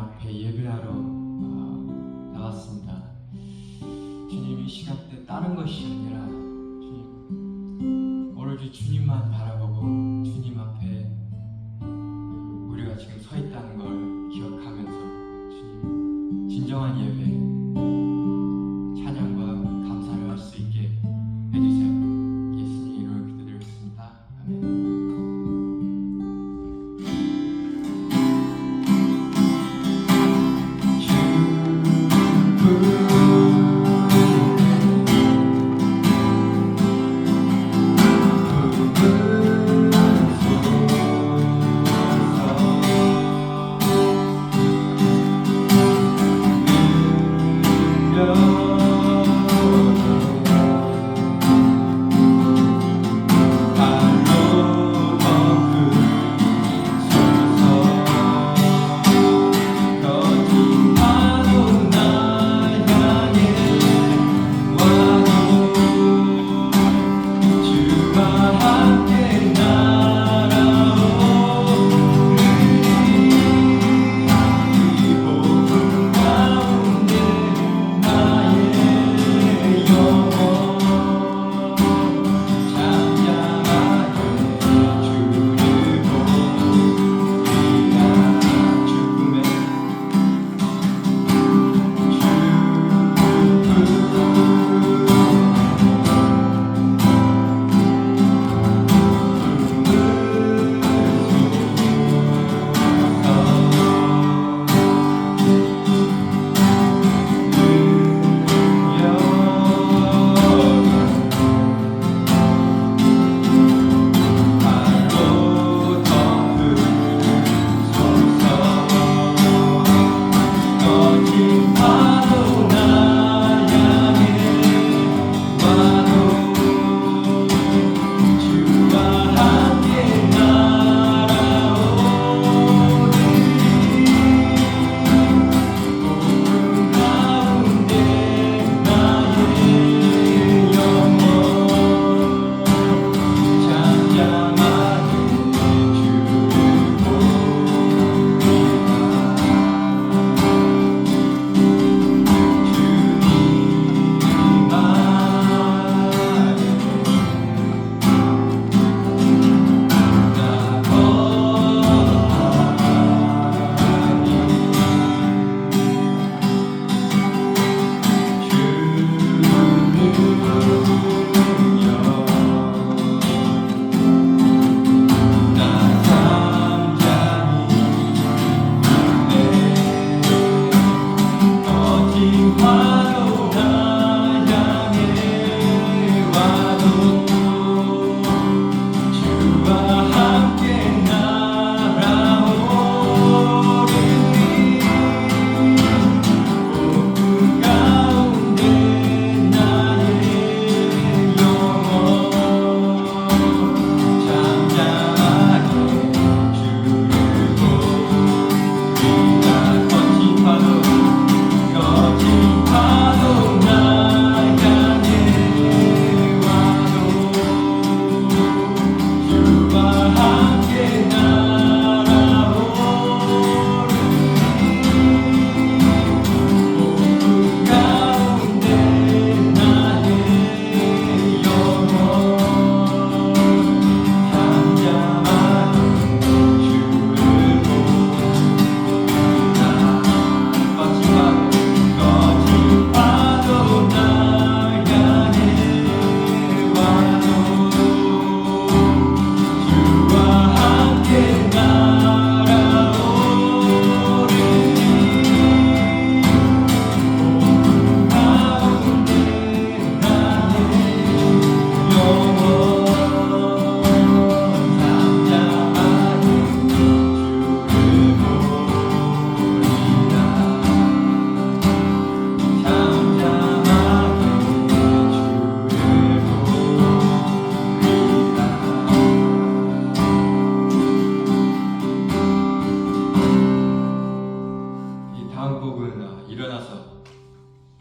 앞에 예배하러 나왔습니다. 주님, 이 시간대 다른 것이 아니라 주님, 오로지 주님만 바라보고 주님 앞에 우리가 지금 서 있다는 걸 기억하면서 주님, 진정한 예배, 찬양과 감사를 할 수 있게 해주세요. 예수님 이름으로 기도드리겠습니다. 아멘.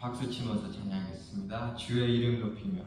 박수 치면서 찬양하겠습니다. 주의 이름 높이며.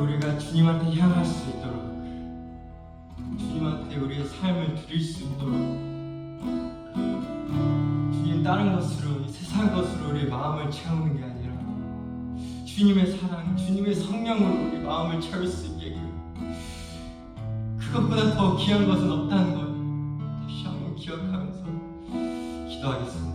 우리가 주님한테 향할 수 있도록, 주님한테 우리의 삶을 드릴 수 있도록, 주님 다른 것으로, 이 세상 것으로 우리의 마음을 채우는 게 아니라 주님의 사랑, 주님의 성령으로 우리 마음을 채울 수 있게끔, 그것보다 더 귀한 것은 없다는 걸 다시 한번 기억하면서 기도하겠습니다.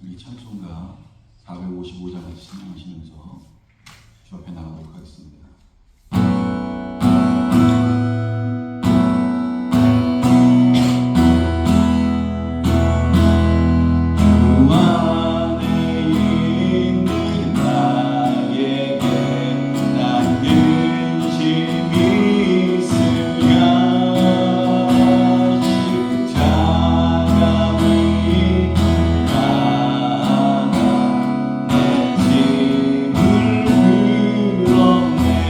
우리 찬송가 455장에서 신청하시면서 주 앞에 나가도록 하겠습니다. 내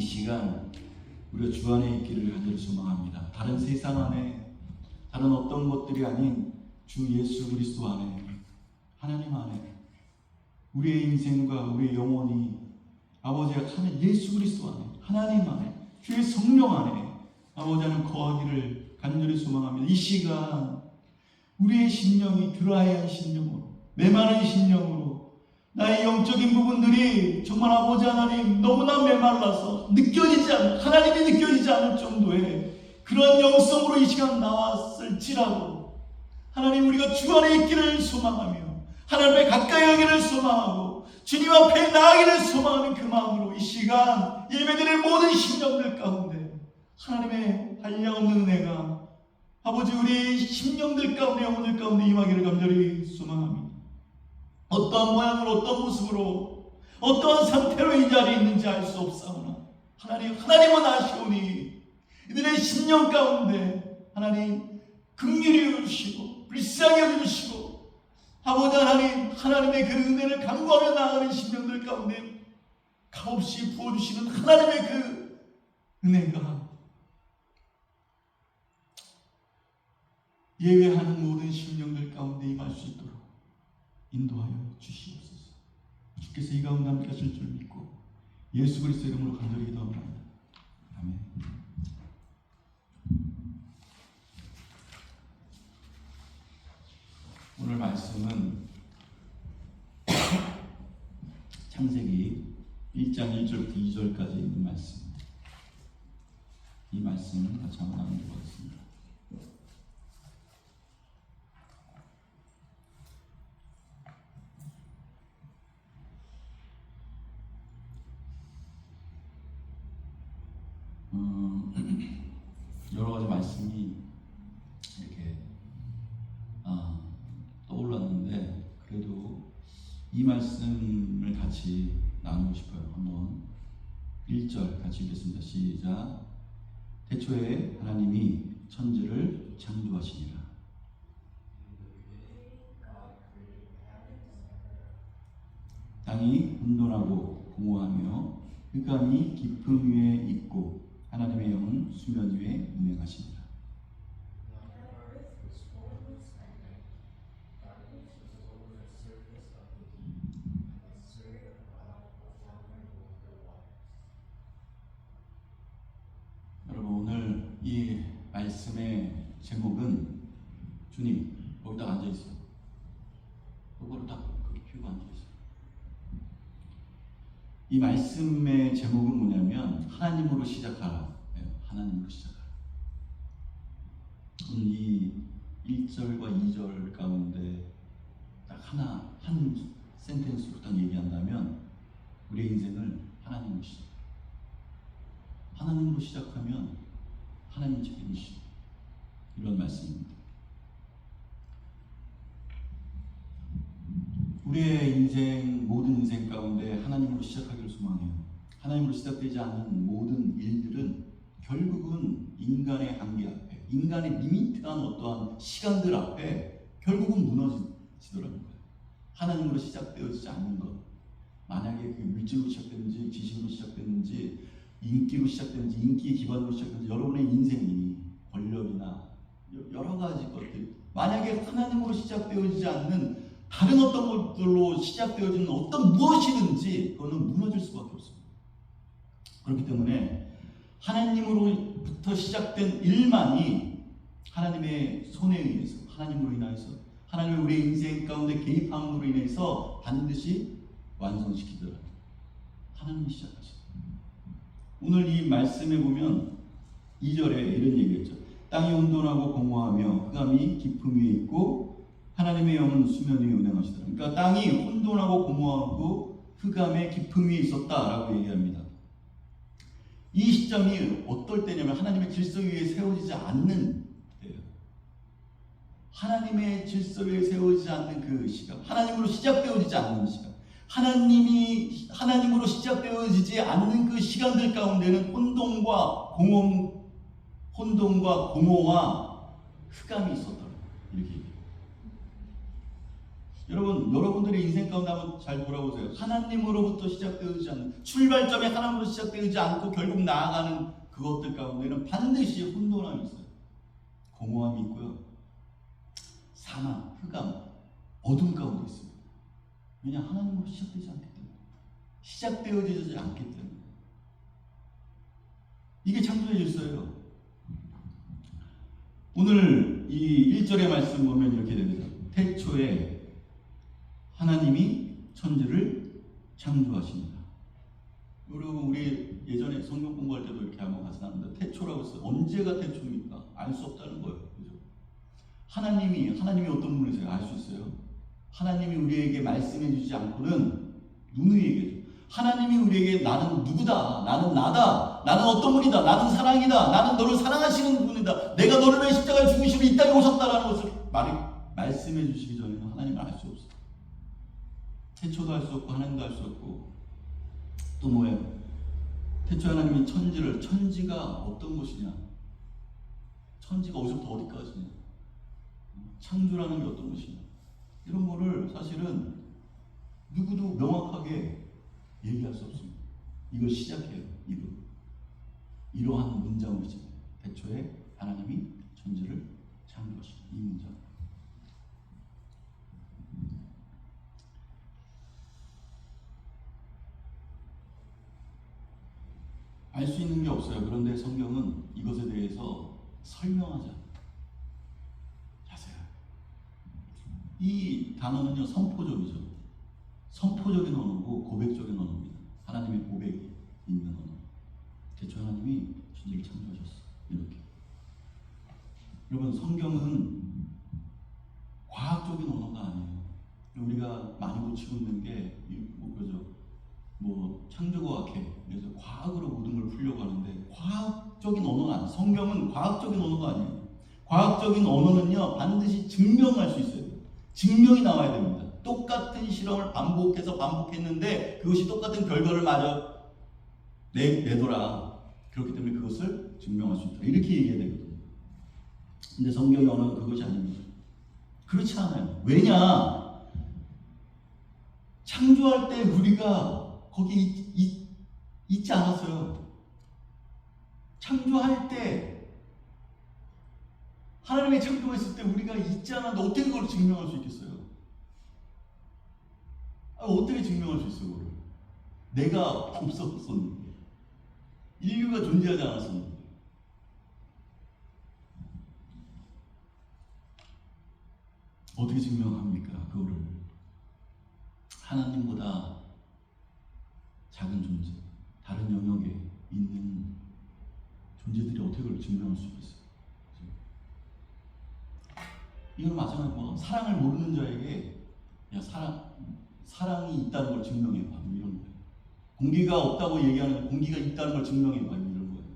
이 시간 우리가 주 안에 있기를 간절히 소망합니다. 다른 세상 안에, 다른 어떤 것들이 아닌 주 예수 그리스도 안에, 하나님 안에 우리의 인생과 우리의 영혼이 아버지가 하는 예수 그리스도 안에, 하나님 안에, 주의 성령 안에 아버지 하나님 거하기를 간절히 소망합니다. 이 시간 우리의 심령이 드라이한 심령으로, 메마른 심령으로, 나의 영적인 부분들이 정말 아버지 하나님 너무나 메말라서 느껴지지 않는, 하나님이 느껴지지 않을 정도의 그런 영성으로 이 시간 나왔을지라도 하나님 우리가 주 안에 있기를 소망하며 하나님의 가까이 하기를 소망하고 주님 앞에 나아가기를 소망하는 그 마음으로 이 시간 예배드릴 모든 심령들 가운데 하나님의 한량없는 은혜가 아버지 우리 심령들 가운데, 영혼들 가운데 임하기를 간절히 소망합니다. 어떠한 모양으로, 어떤 모습으로, 어떠한 상태로 이 자리에 있는지 알 수 없사오나 하나님은 아시오니 이들의 심령 가운데 하나님 긍휼히 여겨주시고 불쌍히 여겨주시고 아버지 하나님, 하나님의 그 은혜를 간구하며 나아가는 심령들 가운데 값없이 부어주시는 하나님의 그 은혜가 예외하는 모든 심령들 가운데 임할 수 있도록 인도하여 주시옵소서. 주께서 이 가운데 함께 하실 줄 믿고 예수 그리스도 이름으로 간절히 기도합니다. 아멘. 오늘 말씀은 창세기 1장 1절부터 2절까지 있는 말씀입니다. 이 말씀을 같이 한번 나누도록 하겠습니다. 여러 가지 말씀이 이렇게 떠올랐는데 그래도 이 말씀을 같이 나누고 싶어요. 한번 1절 같이 읽겠습니다. 시작. 태초에 하나님이 천지를 창조하시니라. 땅이 혼돈하고 공허하며 흑암이 깊음 위에 있고 하나님의 영은 수면 위에 운행하시니라. 여러분 오늘 이 말씀의 제목은 주님 거기 딱 앉아있어. 그거를 딱 그렇게 피우고 앉아있어. 이 말씀의 제목은 뭐냐면 하나님으로 시작하라. 하나님으로 시작하라. 오늘 이 1절과 2절 가운데 딱 한 센텐스로 딱 얘기한다면 우리의 인생을 하나님으로 시작. 하나님으로 시작하면 하나님 책임이시죠. 이런 말씀입니다. 우리의 인생, 모든 인생 가운데 하나님으로 시작하기를 소망해요. 하나님으로 시작되지 않는 모든 일들은 결국은 인간의 한계 앞에, 인간의 리미트한 어떠한 시간들 앞에 결국은 무너지더라는 거예요. 하나님으로 시작되어지지 않는 것. 만약에 그 물질로 시작됐는지, 지식으로 시작됐는지, 인기로 시작됐는지, 인기의 기반으로 시작됐는지, 여러분의 인생이 권력이나 여러 가지 것들, 만약에 하나님으로 시작되어지지 않는 다른 어떤 것들로 시작되어지는 어떤 무엇이든지 그거는 무너질 수밖에 없습니다. 그렇기 때문에 하나님으로부터 시작된 일만이 하나님의 손에 의해서, 하나님으로 인하여서, 하나님의 우리의 인생 가운데 개입함으로 인해서 반드시 완성시키더라. 하나님이 시작하셨어요. 오늘 이 말씀에 보면 2절에 이런 얘기했죠. 땅이 혼돈하고 공허하며 흑암이 깊음 위에 있고 하나님의 영은 수면 위에 운행하시더라. 그러니까 땅이 혼돈하고 공허하고 흑암의 깊음 위에 있었다라고 얘기합니다. 이 시점이 어떨 때냐면 하나님의 질서 위에 세워지지 않는 때예요. 하나님의 질서 위에 세워지지 않는 그 시간, 하나님으로 시작되어지지 않는 시간, 하나님으로 시작되어지지 않는 그 시간들 가운데는 혼돈과 공허와 흑암이 있었다. 이렇게 얘기해요. 여러분들의 인생 가운데 한번 잘 돌아보세요. 하나님으로부터 시작되지 않는, 출발점이 하나님으로 시작되지 않고 결국 나아가는 그것들 가운데는 반드시 혼돈함이 있어요. 공허함이 있고요. 사망, 흑암, 어둠 가운데 있습니다. 왜냐? 하나님으로 시작되지 않기 때문에. 시작되어지지 않기 때문에. 이게 창조의 질서예요. 오늘 이 1절의 말씀 보면 이렇게 됩니다. 태초에 하나님이 천지를 창조하십니다. 여러분, 우리 예전에 성경 공부할 때도 이렇게 한번 같이 나눴는데, 태초라고 했어요. 언제가 태초입니까? 알 수 없다는 거예요. 그죠? 하나님이 어떤 분이세요? 알 수 있어요? 하나님이 우리에게 말씀해 주지 않고는 누누이 얘기해요. 하나님이 우리에게 나는 누구다, 나는 나다, 나는 어떤 분이다, 나는 사랑이다, 나는 너를 사랑하시는 분이다, 내가 너를 위해 십자가에 죽으시고 이 땅에 오셨다라는 것을 말씀해 주시기 전에는 하나님을 알 수 없어요. 태초도 알 수 없고 하나님도 알 수 없고, 또 뭐예요? 태초 하나님이 천지가 어떤 것이냐, 천지가 어디서부터 어디까지냐, 창조라는 게 어떤 것이냐, 이런 거를 사실은 누구도 명확하게 얘기할 수 없습니다. 이걸 시작해요. 이러한 문장으로 시작해요. 태초에 하나님이 천지를 창조하십니다. 이 문장. 알 수 있는 게 없어요. 그런데 성경은 이것에 대해서 설명하자. 자세하게. 이 단어는요, 선포적이죠. 선포적인 언어고 고백적인 언어입니다. 하나님의 고백이 있는 언어. 태초 하나님이 천지를 창조하셨어. 이렇게. 여러분, 성경은 과학적인 언어가 아니에요. 우리가 많이 고치고 있는 게 창조과학회, 그래서 과학으로 모든 걸 풀려고 하는데, 과학적인 언어가 아니에요. 성경은 과학적인 언어가 아니에요. 과학적인 언어는요, 반드시 증명할 수 있어요. 증명이 나와야 됩니다. 똑같은 실험을 반복했는데 그것이 똑같은 결과를 내더라. 그렇기 때문에 그것을 증명할 수 있다. 이렇게 얘기해야 되거든요. 근데 성경의 언어는 그것이 아닙니다. 그렇지 않아요. 왜냐? 창조할 때 우리가 거기 있지 않았어요. 창조할 때, 하나님의 창조했을 때 우리가 있지 않았는데 어떻게 그걸 증명할 수 있겠어요? 어떻게 증명할 수 있어요, 그걸? 내가 없었었는데, 인류가 존재하지 않았었는데. 어떻게 증명합니까, 그거를? 하나님보다 작은 존재, 다른 영역에 있는 존재들이 어떻게 그걸 증명할 수 있겠어요? 이건 마찬가지고, 사랑을 모르는 자에게 사랑이 있다는 걸 증명해봐, 이런 거예요. 공기가 없다고 얘기하는데 공기가 있다는 걸 증명해봐, 이런 거예요.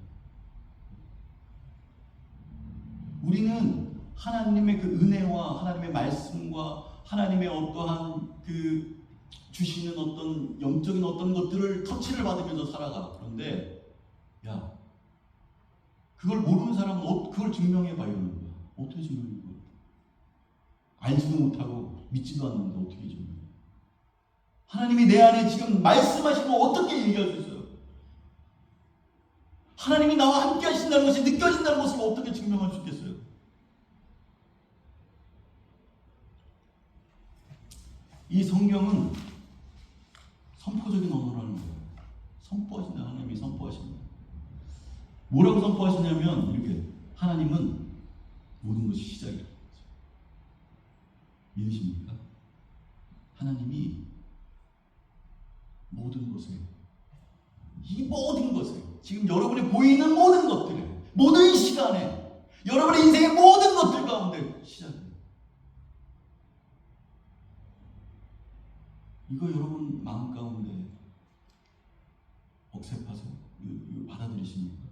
우리는 하나님의 그 은혜와 하나님의 말씀과 하나님의 어떠한 그 주시는 어떤 영적인 어떤 것들을 터치를 받으면서 살아가. 그런데 그걸 모르는 사람은 그걸 증명해봐, 이러는 거야. 어떻게 증명해? 알지도 못하고 믿지도 않는데 어떻게 증명해? 하나님이 내 안에 지금 말씀하시면 어떻게 얘기할 수 있어요? 하나님이 나와 함께 하신다는 것이 느껴진다는 것을 어떻게 증명할 수 있겠어요? 이 성경은 선포적인 언어라는 거예요. 선포하신다. 하나님이 선포하신다. 뭐라고 선포하시냐면 이렇게, 하나님은 모든 것이 시작이다. 믿으십니까? 하나님이 모든 것에, 이 모든 것에, 지금 여러분이 보이는 모든 것들에, 모든 시간에, 여러분의 인생의 모든 것들 가운데 시작이에요. 이거 여러분 마음 가운데 억셉하세요? 이거 받아들이십니까?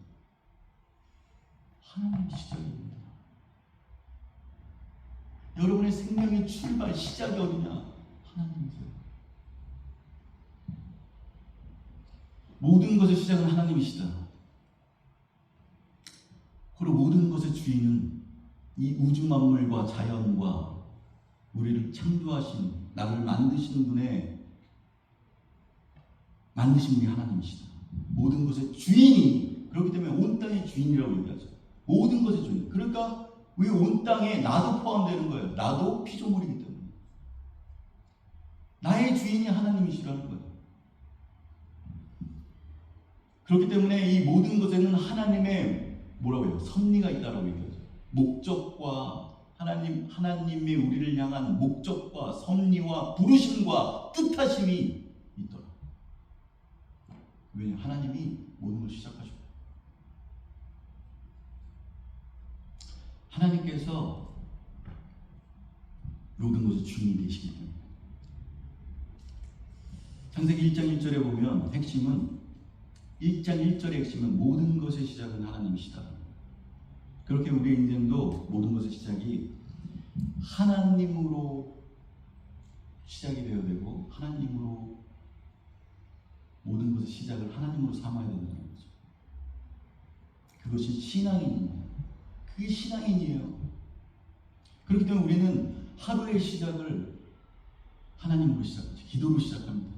하나님의 시작입니다. 여러분의 생명의 출발, 시작이 어디냐? 하나님이세요. 모든 것의 시작은 하나님이시다. 그리고 모든 것의 주인은 이 우주 만물과 자연과 우리를 창조하신 나를 만드신 분이 하나님이시다. 모든 것의 주인이, 그렇기 때문에 온 땅의 주인이라고 얘기하죠. 모든 것의 주인. 그러니까 왜 온 땅에 나도 포함되는 거예요. 나도 피조물이기 때문에. 나의 주인이 하나님이시라는 거예요. 그렇기 때문에 이 모든 것에는 하나님의 뭐라고 해요? 섭리가 있다라고 얘기하죠. 목적과 하나님의 우리를 향한 목적과 섭리와 부르심과 뜻하심이 있더라. 왜냐? 하나님이 모든 걸 시작하셨고, 하나님께서 모든 것의 주인이 되시기 때문에. 창세기 1장 1절에 보면 핵심은 1장 1절의 핵심은 모든 것의 시작은 하나님이시다. 그렇게 우리의 인생도 모든 것의 시작이 하나님으로 시작이 되어야 되고, 하나님으로 모든 것의 시작을 하나님으로 삼아야 된다는 거죠. 그것이 신앙인이에요. 그게 신앙인이에요. 그렇기 때문에 우리는 하루의 시작을 하나님으로 시작하죠. 기도로 시작합니다.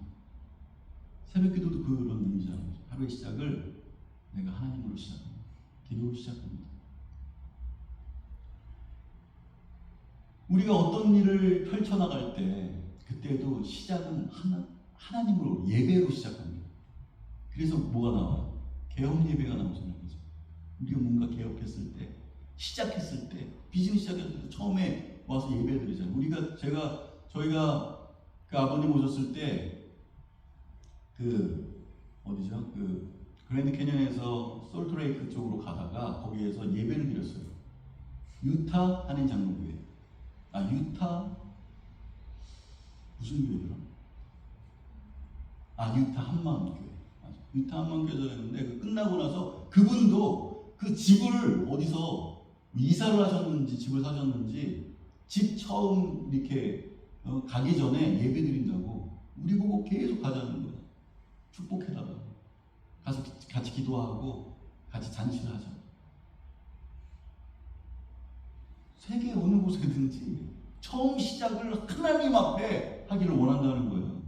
새벽 기도도 그런 의미잖아요. 하루의 시작을 내가 하나님으로 시작합니다. 기도로 시작합니다. 우리가 어떤 일을 펼쳐나갈 때 그때도 시작은 하나님으로, 예배로 시작합니다. 그래서 뭐가 나와요? 개업 예배가 나오잖아요. 그죠? 우리가 뭔가 개업했을 때, 시작했을 때, 비즈니스 시작했을 때 처음에 와서 예배 드리잖아요. 저희가 그 아버님 오셨을 때 어디죠? 그랜드 캐년에서 솔트레이크 쪽으로 가다가 거기에서 예배를 드렸어요. 유타 한인 장로교회. 유타 무슨 교회더라? 유타 한마음교회. 유타 한마음교회에서 했는데 끝나고 나서 그분도 그 집을 어디서 이사를 하셨는지 집을 사셨는지 집 처음 이렇게 가기 전에 예배 드린다고 우리 보고 계속 가자는 거예요. 축복해달라고. 가서 같이 기도하고 같이 잔치를 하자. 세계 어느 곳에든지 처음 시작을 하나님 앞에 하기를 원한다는 거예요.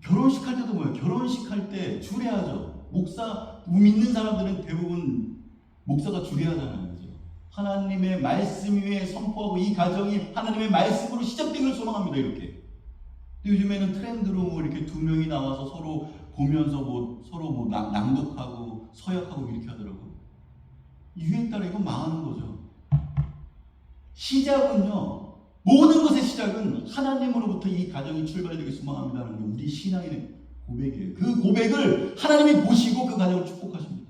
결혼식 할 때도 뭐예요? 결혼식 할 때 주례하죠. 믿는 사람들은 대부분 목사가 주례하잖아요. 그죠? 하나님의 말씀 위에 선포하고 이 가정이 하나님의 말씀으로 시작되기를 소망합니다. 이렇게. 요즘에는 트렌드로 이렇게 두 명이 나와서 서로 보면서 서로 낭독하고 서약하고 이렇게 하더라고요. 유행 따라 이건 망하는 거죠. 시작은요, 모든 것의 시작은 하나님으로부터 이 가정이 출발되기 소망합니다는 게 우리 신앙인의 고백이에요. 그 고백을 하나님이 보시고 그 가정을 축복하십니다.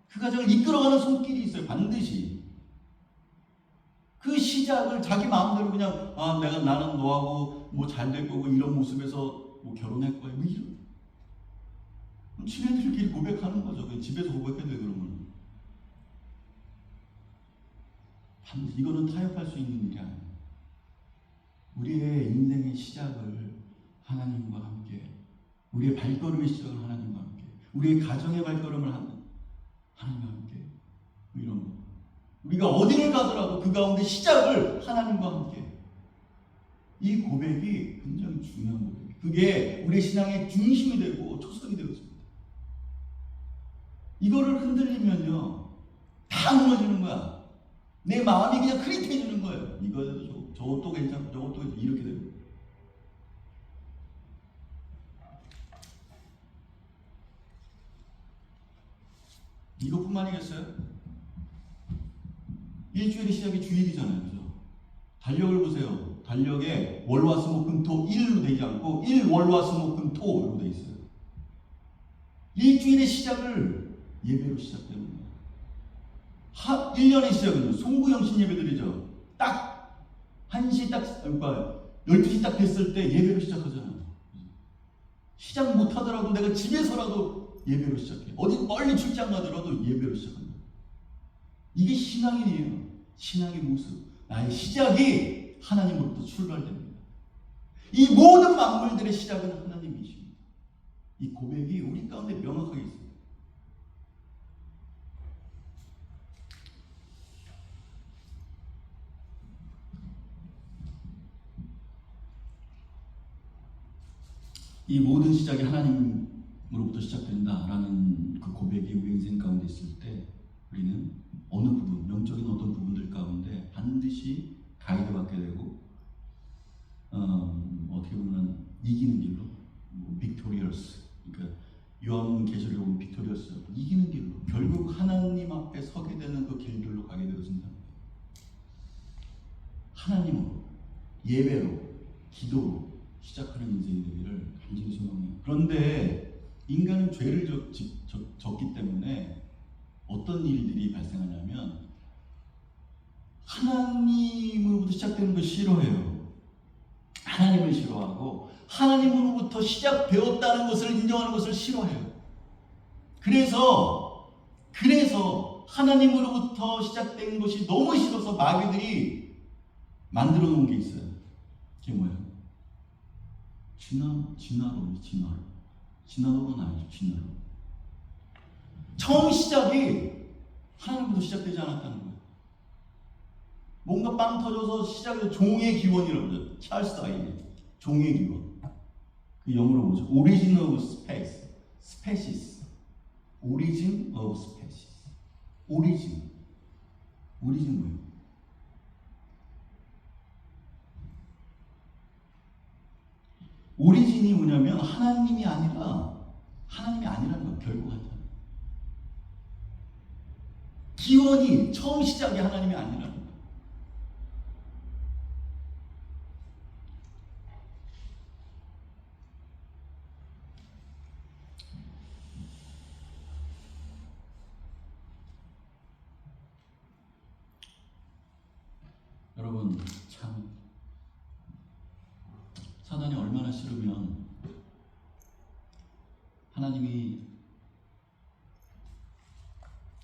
그 가정을 이끌어가는 손길이 있어요. 반드시. 그 시작을 자기 마음대로 그냥 나는 너하고 잘 될 거고 이런 모습에서 결혼할 거야 이런 친애들끼리 고백하는 거죠. 그냥 집에서 고백해도 돼. 그러면 이거는 타협할 수 있는 일이 아니에요. 우리의 인생의 시작을 하나님과 함께, 우리의 발걸음의 시작을 하나님과 함께, 우리의 가정의 발걸음을 하나님과 함께, 이런 거. 우리가 어디를 가더라도 그 가운데 시작을 하나님과 함께. 이 고백이 굉장히 중요한 고백이에요. 그게 우리의 신앙의 중심이 되고 초석이 되었습니다. 이거를 흔들리면요, 다 무너지는 거야. 내 마음이 그냥 흐릿해지는 거예요. 이거도 저것도 괜찮고 저것도 이렇게 되고. 이것뿐만이겠어요? 일주일의 시작이 주일이잖아요. 그죠? 달력을 보세요. 달력에 월화수목금토 1로 되지 않고 1월화수목금토로 되어 있어요. 일주일의 시작을 예배로 시작되는 거예요. 1년의 시작은요, 송구영신 예배드리죠. 딱 1시 그러니까 12시 딱 됐을 때 예배로 시작하잖아요. 시작 못하더라도 내가 집에서라도 예배로 시작해. 어디 멀리 출장 가더라도 예배로 시작한다. 이게 신앙인이에요. 신앙의 모습. 나의 시작이 하나님으로부터 출발됩니다. 이 모든 만물들의 시작은 하나님이십니다. 이 고백이 우리 가운데 명확하게 있습니다. 이 모든 시작이 하나님으로부터 시작된다라는 그 고백이 우리 인생 가운데 있을 때 우리는 어느 부분, 영적인 어떤 부분들 가운데 반드시 가이드받게 되고 어떻게 보면 이기는 길로 빅토리어스, 그러니까 요한계시록에 보면 빅토리어스, 이기는 길로 결국 하나님 앞에 서게 되는 그 길들로 가게 되어진다. 하나님으로, 예배로, 기도로 시작하는 인생이 되기를 간절히 소망해요. 그런데 인간은 죄를 졌기 때문에 어떤 일들이 발생하냐면 하나님으로부터 시작되는 걸 싫어해요. 하나님을 싫어하고 하나님으로부터 시작되었다는 것을 인정하는 것을 싫어해요. 그래서 하나님으로부터 시작된 것이 너무 싫어서 마귀들이 만들어 놓은 게 있어요. 그게 뭐예요? 진화론은 아니죠. 진화론. 처음 시작이 하나님으로부터 시작되지 않았다는 거예요. 뭔가 빵 터져서 시작해서 종의 기원이라고 그러죠. 찰스 다윈의 종의 기원. 그 영어로 뭐죠? Origin of Species. Origin of Species. Origin 뭐예요? 오리진이 뭐냐면 하나님이 아니라는 거 결국 하잖아요. 기원이 처음 시작이 하나님이 아니라는 거. 여러분 참 사단이 얼마나 싫으면 하나님이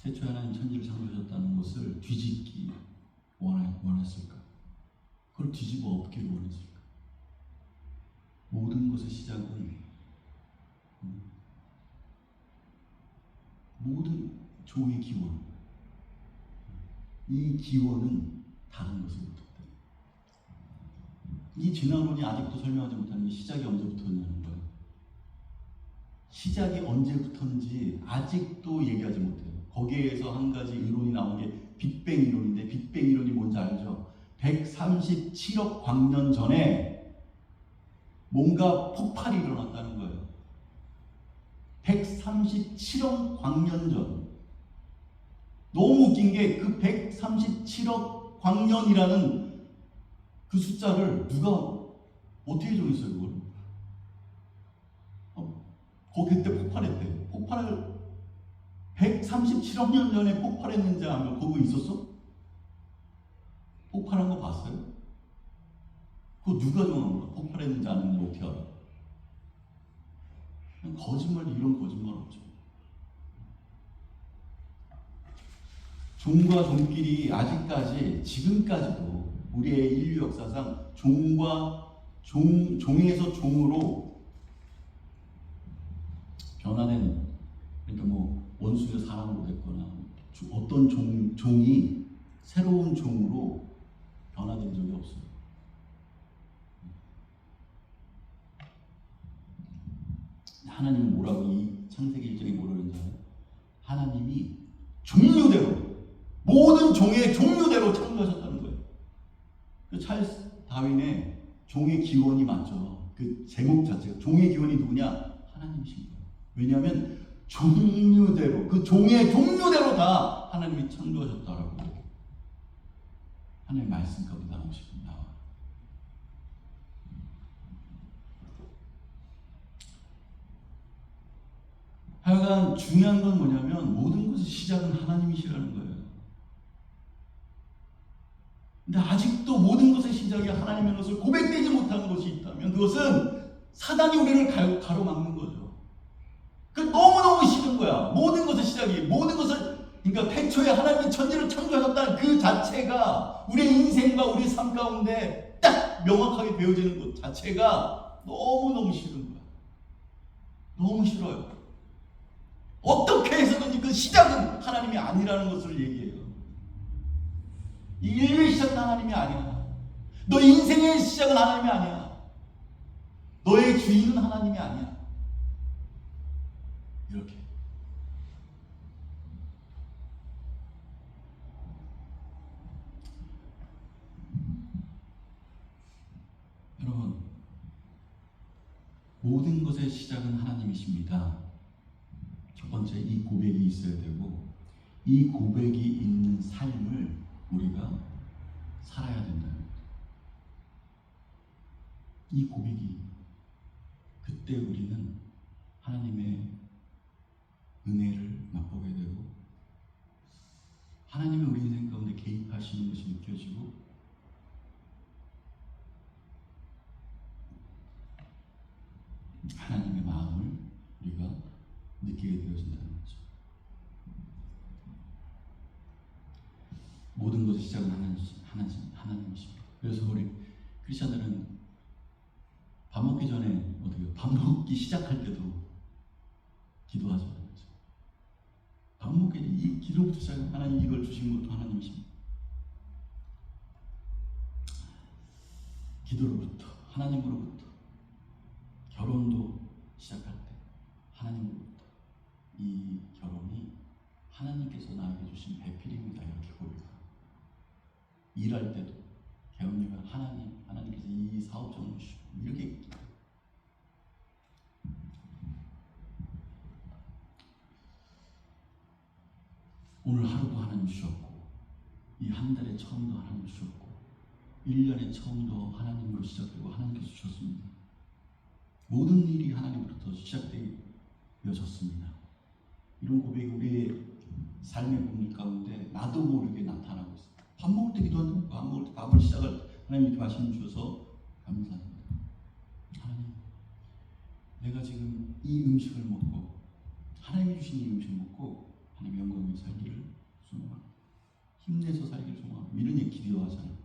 태초에 하나님 천지를 창조하셨다는 것을 뒤집기 원했을까? 그걸 뒤집어 엎기를 원했을까? 모든 것의 시작은 모든 종의 기원, 이 기원은 다른 것으로부터 이 진화론이 아직도 설명하지 못하는 게 시작이 언제부터냐는 거예요. 시작이 언제부터인지 아직도 얘기하지 못해요. 거기에서 한 가지 이론이 나온 게 빅뱅 이론인데 빅뱅 이론이 뭔지 알죠? 137억 광년 전에 뭔가 폭발이 일어났다는 거예요. 137억 광년 전. 너무 웃긴 게 그 137억 광년이라는 그 숫자를 누가 어떻게 정했어요, 그걸? 그때 폭발했대. 137억 년 전에 폭발했는지 알면 거기 있었어? 폭발한 거 봤어요? 그거 누가 정한 거야? 폭발했는지 아는지 어떻게 알아? 거짓말, 이런 거짓말 없죠. 종과 종끼리 아직까지, 지금까지도 우리의 인류 역사상 종에서 종으로 변화된, 그러니까 뭐 원수의 사람으로 됐거나 어떤 종이 새로운 종으로 변화된 적이 없어요. 하나님은 뭐라고 이 창세기 1장에 뭐라고 그러는지 알아요? 하나님이 종류대로, 모든 종의 종류대로 창조하셨다는 거예요. 그 찰스 다윈의 종의 기원이 맞죠. 그 제목 자체가 종의 기원이 누구냐? 하나님이신 거예요. 왜냐하면 종류대로, 그 종의 종류대로 다 하나님이 창조하셨다라고 하나님 말씀 가운데 나오시고 나와요. 하여간 중요한 건 뭐냐면 모든 것의 시작은 하나님이시라는 거예요. 근데 아직도 모든 것의 시작이 하나님의 것을 고백되지 못하는 것이 있다면 그것은 사단이 우리를 가로막는 거죠. 그 너무너무 싫은 거야. 모든 것의 시작이, 모든 것을, 그러니까 태초에 하나님이 천지를 창조하셨다는 그 자체가 우리의 인생과 우리의 삶 가운데 딱 명확하게 되어지는 것 자체가 너무너무 싫은 거야. 너무 싫어요. 어떻게 해서든지 그 시작은 하나님이 아니라는 것을 얘기해요. 이 인류의 시작은 하나님이 아니야. 너 인생의 시작은 하나님이 아니야. 너의 주인은 하나님이 아니야. 이렇게. 여러분, 모든 것의 시작은 하나님이십니다. 첫 번째, 이 고백이 있어야 되고, 이 고백이 있는 삶을 우리가 살아야 된다는 거죠. 이 고백이, 그때 우리는 하나님의 은혜를 맛보게 되고, 하나님이 우리 인생 가운데 개입하시는 것이 느껴지고, 하나님의 마음을 우리가 느끼게 되어진다는 거죠. 모든 것의 시작은 하나님이십니다. 그래서 우리 크리스천들은 밥 먹기 전에 어떻게 밥 먹기 시작할 때도 기도하잖아요. 밥 먹기 이 기도부터 시작하면 하나님 이걸 주신 것도 하나님이십니다. 기도로부터, 하나님으로부터, 결혼도 시작할 때 하나님으로부터, 이 결혼이 하나님께서 나에게 주신 배필입니다. 이렇게 고백합니다. 일할 때도 개업료가 하나님께서 이 사업장을 주시고, 이렇게 오늘 하루도 하나님 주셨고, 이 한 달의 처음도 하나님 주셨고, 1년의 처음도 하나님으로 시작되고 하나님께서 주셨습니다. 모든 일이 하나님으로부터 시작되어졌습니다. 이런 고백이 우리의 삶의 공기 가운데 나도 모르게 나타나고 있습니다. 밥 먹을 때 기도하는 밥 먹을 때 밥을 시작할 때 하나님 이렇게 말씀 주셔서 감사합니다. 하나님, 내가 지금 이 음식을 먹고, 하나님이 주신 이 음식을 먹고 하나님 영광의 살기를 소망합니다. 힘내서 살기를 소망합니다. 이런 얘기 기도하잖아요.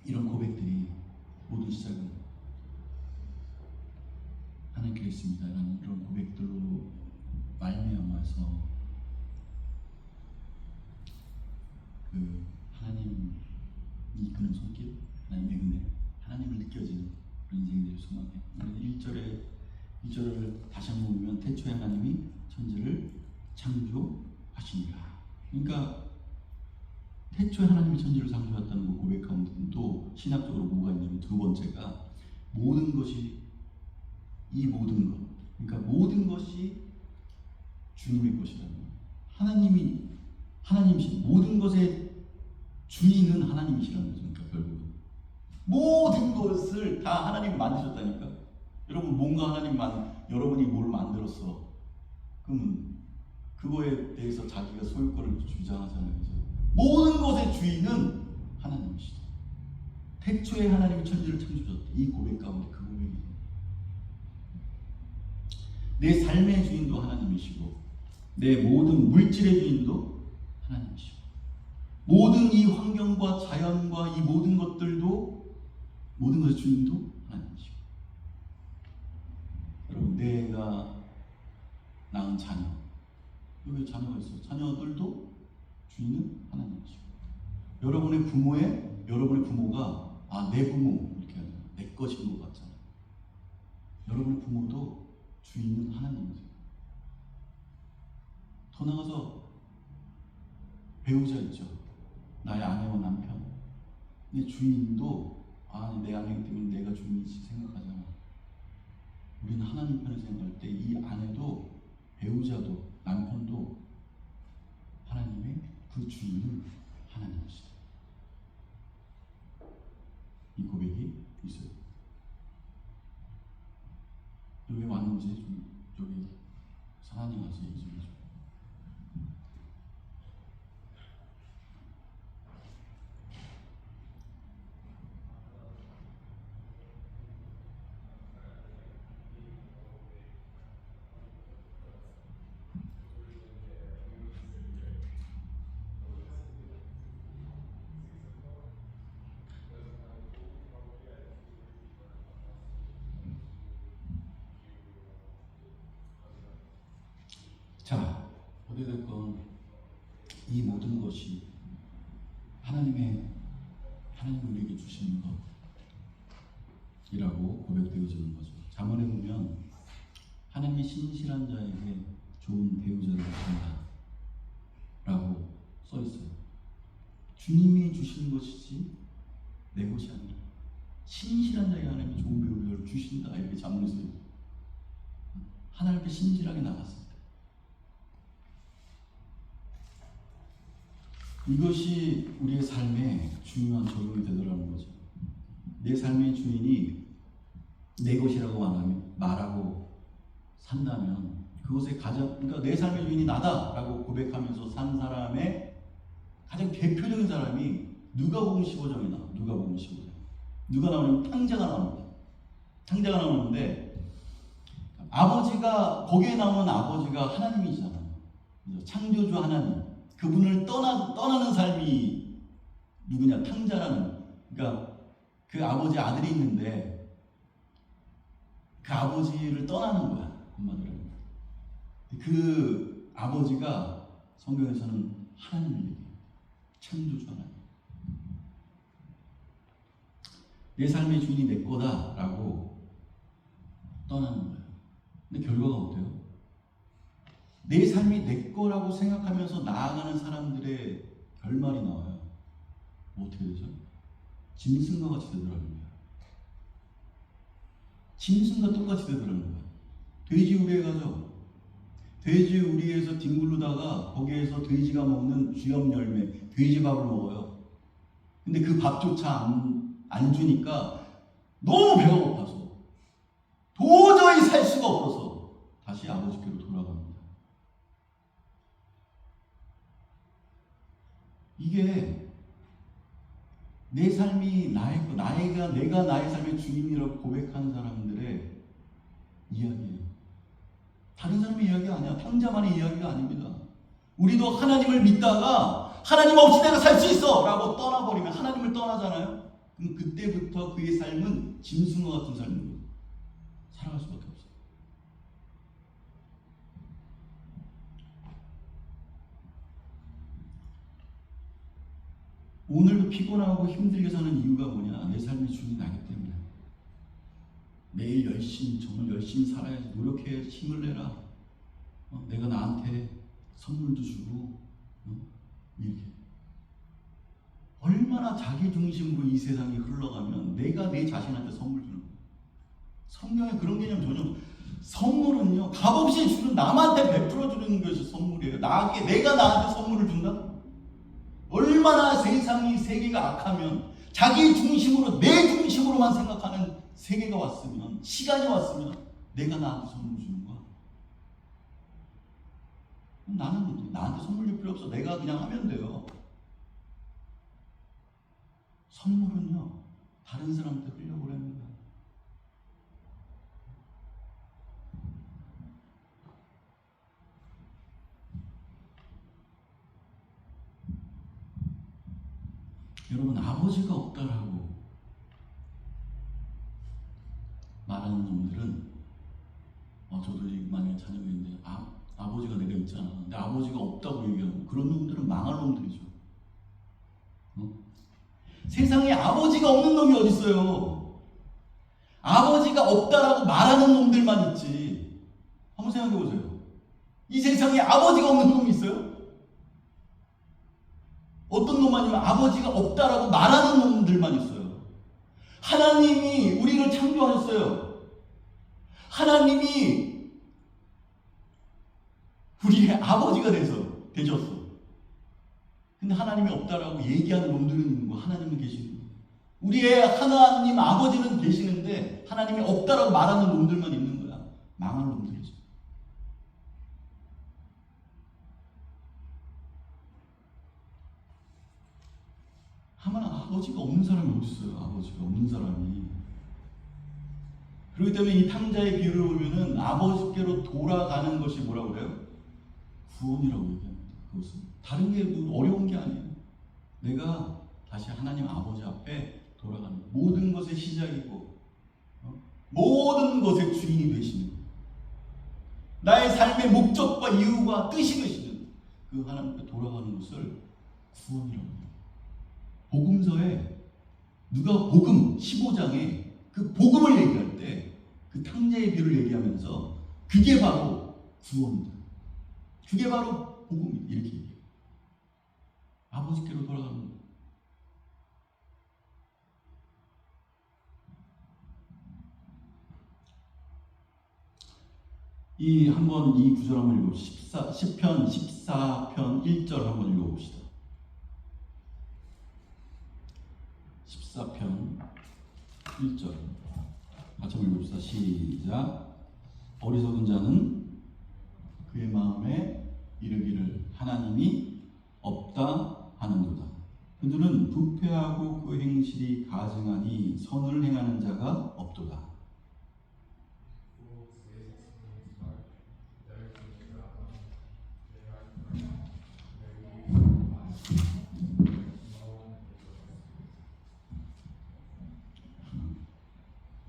이런 고백들이 모든 시작은 하나님께 있습니다. 라는 이런 고백들로 말미암아서 그 하나님이 이끄는 손길, 하나님의 은혜, 하나님을 느껴지는 그런 인생이 될 소망해. 1절을 다시 한번 보면 태초에 하나님이 천지를 창조하시니라. 그러니까 태초에 하나님이 천지를 창조했다는 그 고백 가운데도 신학적으로 뭐가 있냐면, 두 번째가 모든 것이, 이 모든 것, 그러니까 모든 것이 주님의 것이라는 거예요. 하나님이신 모든 것의 주인은 하나님이시라는 거죠. 그러니까 결국은 모든 것을 다 하나님이 만드셨다니까. 여러분, 뭔가 여러분이 뭘 만들었어. 그럼 그거에 대해서 자기가 소유권을 주장하잖아요. 그죠? 모든 것의 주인은 하나님이시다. 태초에 하나님이 천지를 창조하셨다. 이 고백 가운데 그 고백이, 내 삶의 주인도 하나님이시고, 내 모든 물질의 주인도 하나님이시고, 모든 이 환경과 자연과 이 모든 것들도, 모든 것의 주인도 하나님이시고, 여러분, 내가 낳은 자녀, 여기 자녀가 있어요. 자녀들도 주인은 하나님이시고, 여러분의 부모가 내 부모 이렇게 하잖아요. 내 것인 것 같잖아요. 여러분의 부모도 주인은 하나님이세요. 더 나가서 배우자 있죠. 나의 아내와 남편. 내 주인도 내 아내이기 때문에 내가 주인이지 생각하잖아. 우리는 하나님 편을 생각할 때 이 아내도, 배우자도, 남편도 하나님의 그 주인은 하나님이시다. 이 고백이 있어요. 왜 왔는지 좀 저기 사랑이 가서 얘기 좀 해줘. 자, 어찌됐건 이 모든 것이 하나님이 우리에게 주시는 것이라고 고백되어지는 거죠. 잠언에 보면 하나님이 신실한 자에게 좋은 배우자를 주신다 라고 써 있어요. 주님이 주시는 것이지 내 것이 아니라 신실한 자에게 하나님이 좋은 배우자를 주신다, 이렇게 잠언에 써 있어요. 하나님께 신실하게 나갔을 때 이것이 우리의 삶에 중요한 적용이 되더라는 거죠. 내 삶의 주인이 내 것이라고 말하고 산다면 그것의 그러니까 내 삶의 주인이 나다라고 고백하면서 산 사람의 가장 대표적인 사람이 누가복음 15장에 나와요. 누가복음 15장. 누가 나오냐면 탕자가 나옵니다. 탕자가 나오는데 아버지가, 거기에 나오는 아버지가 하나님이잖아요. 창조주 하나님. 그분을 떠나는 삶이 누구냐? 탕자라는. 그러니까 그 아버지 아들이 있는데 그 아버지를 떠나는 거야. 한마디로. 그 아버지가 성경에서는 하나님을 얘기해요. 창조주 하나님. 내 삶의 주인이 내 거다라고 떠나는 거예요. 근데 결과가 어때요? 내 삶이 내 거라고 생각하면서 나아가는 사람들의 결말이 나와요. 뭐 어떻게 되죠? 짐승과 같이 되더라는 거예요. 짐승과 똑같이 되더라는 거예요. 돼지 우리에 가죠. 돼지 우리에서 뒹굴르다가 거기에서 돼지가 먹는 쥐염 열매, 돼지 밥을 먹어요. 근데 그 밥조차 안 주니까 너무 배가 고파서 도저히 살 수가 없어서 다시 아버지께로 돌아갑니다. 이게 내 삶이 내가 나의 삶의 주인이라고 고백하는 사람들의 이야기예요. 다른 사람의 이야기가 아니야. 탕자만의 이야기가 아닙니다. 우리도 하나님을 믿다가 하나님 없이 내가 살 수 있어 라고 떠나버리면, 하나님을 떠나잖아요. 그럼 그때부터 그의 삶은 짐승과 같은 삶으로 살아갈 수밖에 없어요. 오늘도 피곤하고 힘들게 사는 이유가 뭐냐? 내 삶의 주인이 나기 때문에. 매일 정말 열심히 살아야지, 노력해야지, 힘을 내라. 내가 나한테 선물도 주고, 이렇게. 얼마나 자기 중심으로 이 세상이 흘러가면 내가 내 자신한테 선물 주는 거예요. 성경에 그런 개념 전혀. 선물은요, 값없이 주는, 남한테 베풀어 주는 것이 선물이에요. 내가 나한테 선물을 준다? 얼마나 세계가 악하면 자기 중심으로, 내 중심으로만 생각하는 세계가 왔으면, 시간이 왔으면 내가 나한테 선물 주는 거야. 나는 나한테 선물 줄 필요 없어. 내가 그냥 하면 돼요. 선물은요, 다른 사람한테 흘려보냅니다. 여러분, 아버지가 없다라고 말하는 놈들은, 저도 만약에 자녀가 있는데 아버지가 내가 있잖아, 근데 아버지가 없다고 얘기하고, 그런 놈들은 망할 놈들이죠. 세상에 아버지가 없는 놈이 어디 있어요? 아버지가 없다라고 말하는 놈들만 있지. 한번 생각해 보세요. 이 세상에 아버지가 없는 놈이 있어요? 어떤 놈만이면 아버지가 없다라고 말하는 놈들만 있어요. 하나님이 우리를 창조하셨어요. 하나님이 우리의 아버지가 되셨어. 근데 하나님이 없다라고 얘기하는 놈들은 있는 거, 하나님은 계시는 거예요. 우리의 하나님 아버지는 계시는데 하나님이 없다라고 말하는 놈들만 있는 거야. 망할 놈들이죠. 하면 아버지가 없는 사람이 어디 있어요? 아버지가 없는 사람이. 그렇기 때문에 이 탕자의 비유를 보면은 아버지께로 돌아가는 것이 뭐라고 그래요? 구원이라고 얘기합니다. 그것은 다른 게 어려운 게 아니에요. 내가 다시 하나님 아버지 앞에 돌아가는 것. 모든 것의 시작이고 모든 것의 주인이 되시는, 나의 삶의 목적과 이유와 뜻이 되시는 그 하나님께 돌아가는 것을 구원이라고 해요. 복음서에 누가 복음 15장에 그 복음을 얘기할 때 그 탕자의 비유를 얘기하면서 그게 바로 구원이다. 그게 바로 복음이다. 이렇게 얘기해요. 아버지께로 돌아가는 거예요. 한번 이 구절 한번 읽어봅시다. 10편 14편 1절 한번 읽어봅시다. 14편 1절 같이 한번 읽어봅시다. 시작. 어리석은 자는 그의 마음에 이르기를 하나님이 없다 하는도다. 그들은 부패하고 그 행실이 가증하니 선을 행하는 자가 없도다.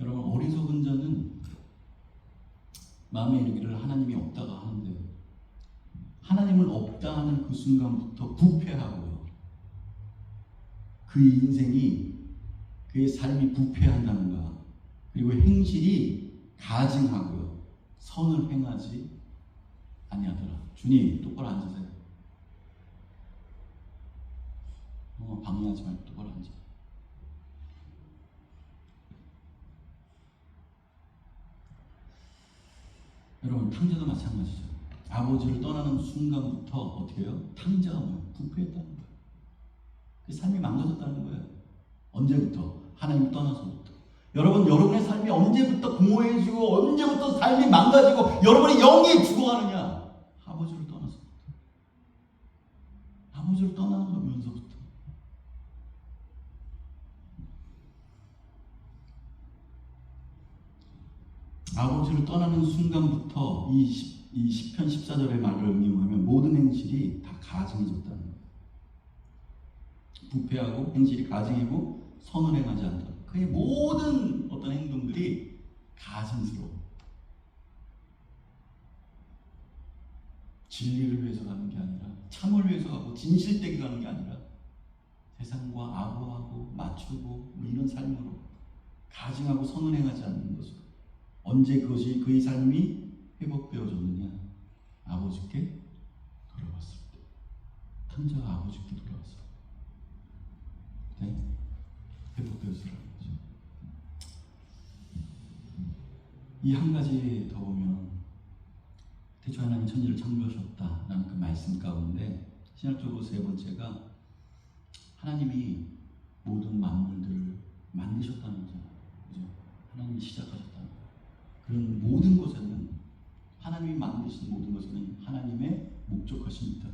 여러분, 어리석은 자는 마음에 이르기를 하나님이 없다가 하는데, 하나님을 없다 하는 그 순간부터 부패하고요. 그 인생이, 그의 삶이 부패한다는가, 그리고 행실이 가증하고요. 선을 행하지 아니하더라. 주님, 똑바로 앉으세요. 방해하지 말고 똑바로 앉아. 여러분, 탕자도 마찬가지죠. 아버지를 떠나는 순간부터 어떻게 해요? 탕자가 뭐예요? 부패했다는 거예요. 그 삶이 망가졌다는 거예요. 언제부터? 하나님 떠나서부터. 여러분, 여러분의 삶이 언제부터 공허해지고 언제부터 삶이 망가지고 여러분의 영이 죽어가느냐? 아버지를 떠나서부터. 아버지를 떠나면서부터. 아버지를 떠나는 순간부터 이 시편 14절의 말을 응용하면 모든 행실이 다 가증해졌다는 거예요. 부패하고 행실이 가증이고 선을 행하지 않다. 그의 모든 어떤 행동들이 가증스러워. 진리를 위해서 가는 게 아니라, 참을 위해서 가고 진실되게 가는 게 아니라 세상과 아부하고 맞추고 뭐 이런 삶으로 가증하고 선을 행하지 않는 것으로. 언제 그것이 그의 삶이 회복되어졌느냐? 아버지께 돌아왔을 때. 탕자가 아버지께 돌아왔을 때. 네? 회복되어서라는 거죠. 이 한 가지 더 보면 태초 하나님 천지를 창조하셨다라는 그 말씀 가운데 신학적으로 세 번째가 하나님이 모든 만물들을 만드셨다는 거잖아요. 그죠? 하나님이 시작하셨다는 거예요. 그런 모든 것에는, 하나님이 만드신 모든 것에는 하나님의 목적하심이 있다.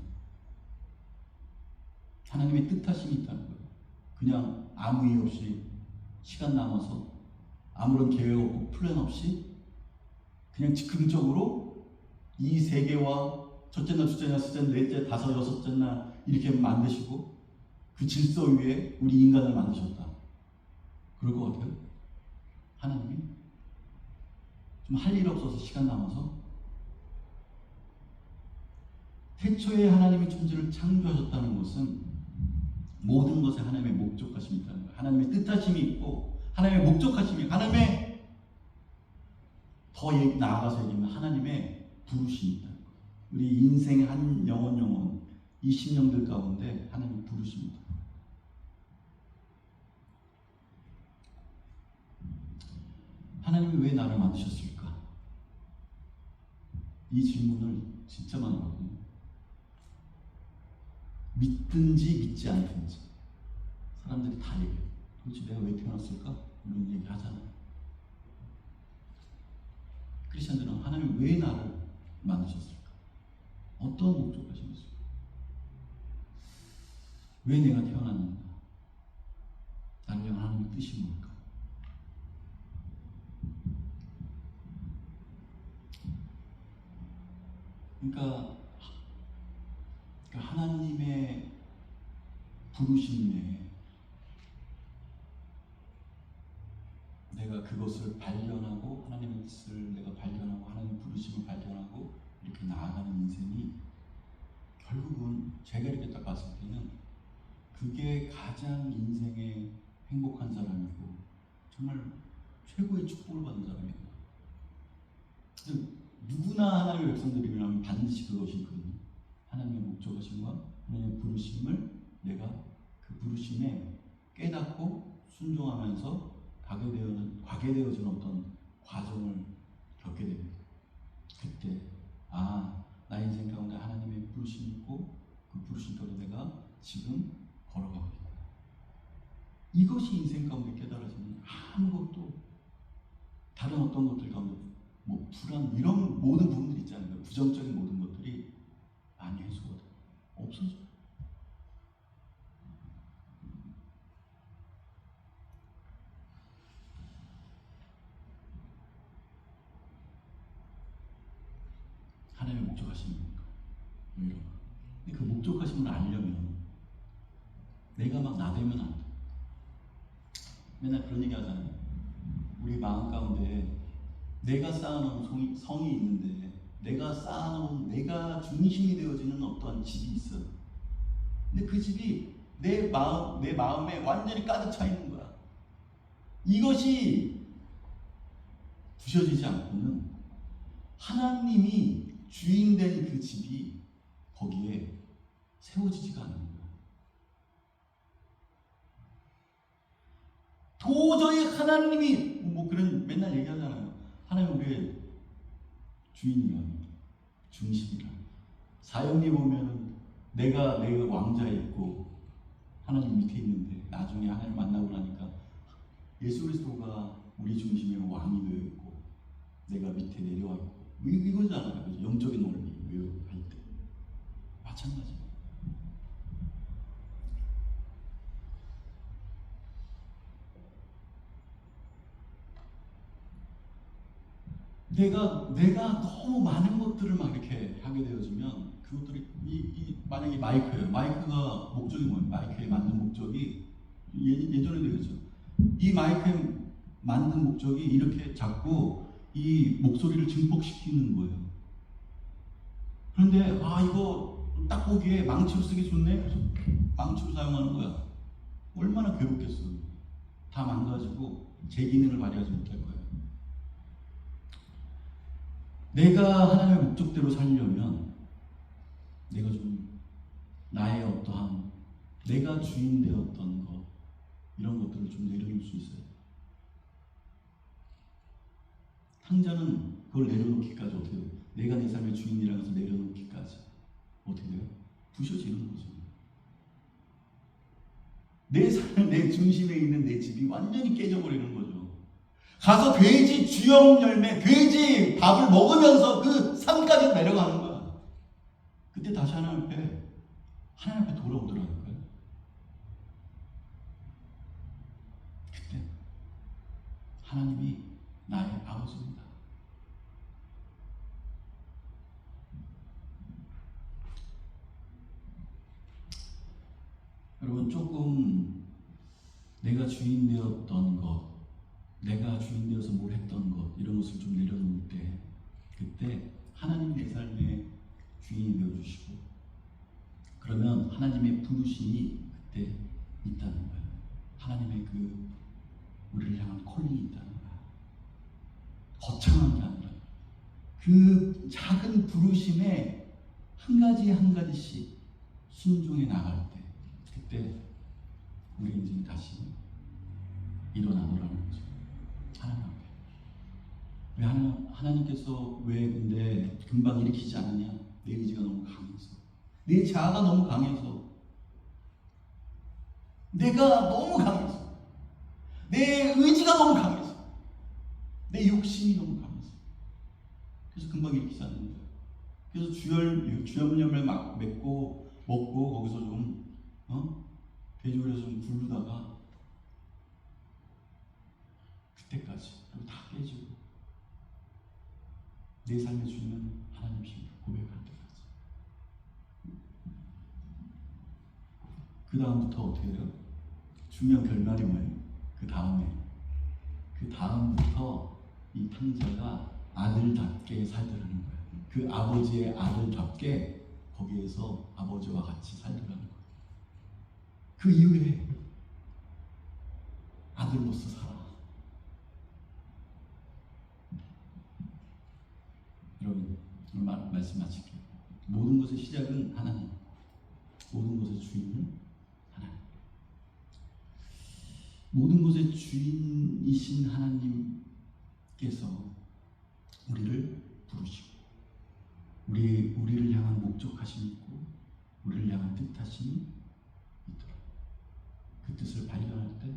하나님의 뜻하심이 있다는 거예요. 그냥 아무 이유 없이 시간 남아서 아무런 계획 없고 플랜 없이 그냥 즉흥적으로 이 세계와 첫째나 둘째나 셋째나 넷째 다섯 여섯째나 이렇게 만드시고 그 질서 위에 우리 인간을 만드셨다. 그럴 것 같아요? 하나님이? 좀 할 일 없어서 시간 남아서? 태초에 하나님이 천지를 창조하셨다는 것은 모든 것에 하나님의 목적하심이 있다는 거예요. 하나님의 뜻하심이 있고 하나님의 목적하심이, 하나님의, 더 나아가서 얘기하면 하나님의 부르심이 있다는 거예요. 우리 인생의 한 영혼 이 심령들 가운데 하나님의 부르심입니다. 하나님이 왜 나를 만드셨을까? 이 질문을 진짜 많이 하거든요. 믿든지 믿지 않든지 사람들이 다 얘기해요. 도대체 내가 왜 태어났을까? 이런 얘기 하잖아요. 크리스천들은 하나님이 왜 나를 만드셨을까? 어떤 목적하신 것일까? 왜 내가 태어났는가? 나를 향한 하나님의 뜻이 뭘까? 그러니까 하나님의 부르심에 내가 그것을 발견하고, 하나님의 뜻을 내가 발견하고 하나님의 부르심을 발견하고 이렇게 나아가는 인생이 결국은 제가 이렇게 딱 봤을 때는 그게 가장 인생에 행복한 사람이고 정말 최고의 축복을 받은 사람이에요. 누구나 하나님의 백성들이라면 반드시 그것이 있거든요. 하나님의 목적하심과 하나님의 부르심을 내가 그 부르심에 깨닫고 순종하면서 가게 되어지는 어떤 과정을 겪게 됩니다. 그때 나 인생 가운데 하나님의 부르심이 있고 그 부르심 가운데 내가 지금 걸어가고 있구나. 이것이 인생 가운데 깨달아지는 아무것도 다른 어떤 것들 가운데 불안 이런 모든 부분들이 있잖아요. 부정적인 모든 것들이 많이 해소가 돼요. 없어져요. 하나님의 목적하심이 뭔가 이런 거. 근데 그 목적하심을 알려면 내가 막 나대면 안 돼. 맨날 그런 얘기 하잖아요. 우리 마음 가운데 내가 쌓아놓은 성이 있는데 내가 쌓아놓은 내가 중심이 되어지는 어떠한 집이 있어요. 근데 그 집이 내 마음에 완전히 가득 차 있는 거야. 이것이 부셔지지 않고는 하나님이 주인된 그 집이 거기에 세워지지가 않는 거야. 도저히 하나님이 그런 맨날 얘기하잖아요. 하나님 우리의 주인이야, 중심이라. 사형리 보면은 내가 왕자에 있고 하나님 밑에 있는데 나중에 하나님 만나고 나니까 예수 그리스도가 우리 중심의 왕이 되어 있고 내가 밑에 내려와 있고 이거잖아요. 그죠? 영적인 원리 할 때 마찬가지예요. 내가 너무 많은 것들을 막 이렇게 하게 되어지면 그것들이 만약에 마이크예요. 마이크가 목적이 뭐예요? 마이크에 만든 목적이 예전에 되겠죠. 이 마이크에 만든 목적이 이렇게 자꾸 이 목소리를 증폭시키는 거예요. 그런데 이거 딱 보기에 망치로 쓰기 좋네. 그래서 망치로 사용하는 거야. 얼마나 괴롭겠어. 다 망가지고 제 기능을 발휘하지 못할 거예요. 내가 하나님의 목적대로 살려면 내가 좀 나의 어떠한 내가 주인 되었던 것 이런 것들을 좀 내려놓을 수 있어요. 탕자는 그걸 내려놓기까지 어떻게 돼요? 내가 내 삶의 주인이라고 해서 내려놓기까지 어떻게 돼요? 부셔지는 거죠. 내 삶, 내 중심에 있는 내 집이 완전히 깨져버리는 거죠. 가서 돼지 주영 열매, 돼지 밥을 먹으면서 그 산까지 내려가는 거야. 그때 다시 하나님 앞에 돌아오더라고요. 그때 하나님이 나의 아버지입니다. 여러분 조금 내가 주인 되었던 것 내가 주인 되어서 뭘 했던 것 이런 것을 좀 내려놓을 때 그때 하나님 내 삶의 주인이 되어주시고 그러면 하나님의 부르심이 그때 있다는 거예요. 하나님의 그 우리를 향한 콜링이 있다는 거예요. 거창한 게 아니라 그 작은 부르심에 한 가지 한 가지씩 순종해 나갈 때 그때 우리 인생이 다시 일어나더라는 거죠. 하나님 앞에. 왜 하나님께서 왜 근데 금방 일으키지 않느냐? 내 의지가 너무 강해서. 내 자아가 너무 강해서. 내가 너무 강해서. 내 의지가 너무 강해서. 내 욕심이 너무 강해서. 그래서 금방 일으키지 않는 거예요. 그래서 주염염을 막 맺고 먹고 거기서 좀 돼지고기에서 좀 굴르다가 그때까지 그리고 다 깨지고 내 삶의 주인은 하나님이십니다. 고백할 때까지. 그 다음부터 어떻게 해요? 중요한 결말이 뭐예요? 그 다음부터 이 탕자가 아들답게 살더라는 거예요. 그 아버지의 아들답게 거기에서 아버지와 같이 살더라는 거예요. 그 이후에 아들로서 살아. 여러분, 오늘 말씀 마칠게요. 모든 것의 시작은 하나님, 모든 것의 주인은 하나님. 모든 것의 주인이신 하나님께서 우리를 부르시고 우리를 향한 목적하심이 있고 우리를 향한 뜻하심이 있더라. 그 뜻을 발견할 때,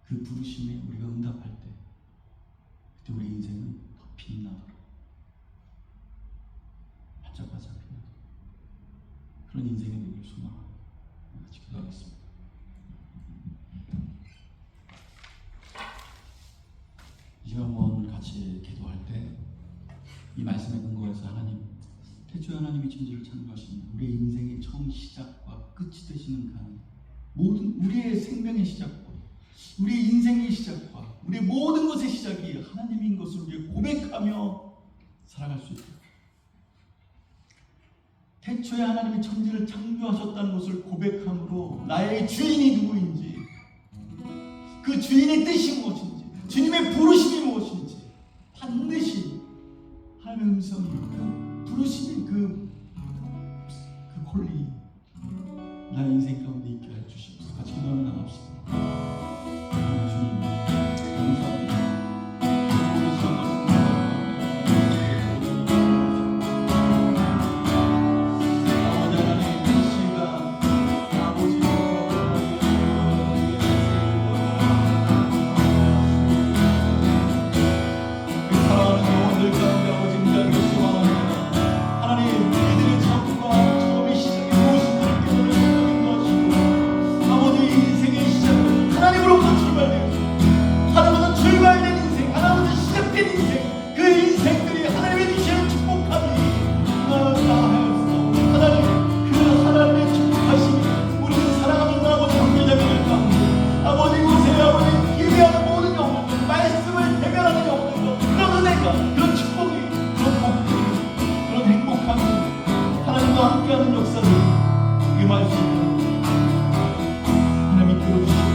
그 부르심에 우리가 응답할 때, 그때 우리 인생은 더 빛나더라. 반짝반짝 빛나더라. 그런 인생이 되기를 소망합니다. 같이 기도하겠습니다. 이 시간 한번 같이 기도할 때 이 말씀의 근거에서 하나님, 태초에 하나님이 천지를 창조하신 우리의 인생의 처음 시작과 끝이 되시는 하나님, 모든 우리의 생명의 시작과 우리의 인생의 시작과 우리의 모든 것의 시작이 하나님인 것을 우리가 고백하며 살아갈 수 있도록, 태초에 하나님이 천지를 창조하셨다는 것을 고백함으로 나의 주인이 누구인지, 그 주인의 뜻이 무엇인지, 주님의 부르심이 무엇인지 반드시 하나님의 음성이, 그 부르심이, 그 콜리 나의 인생 가운데 있게 해주시옵소서. 같이 기도하며 나갑시다. 주님 감사합니다. 함께하는 역사를 임할 수 있도록 하나님 이끌어주시고,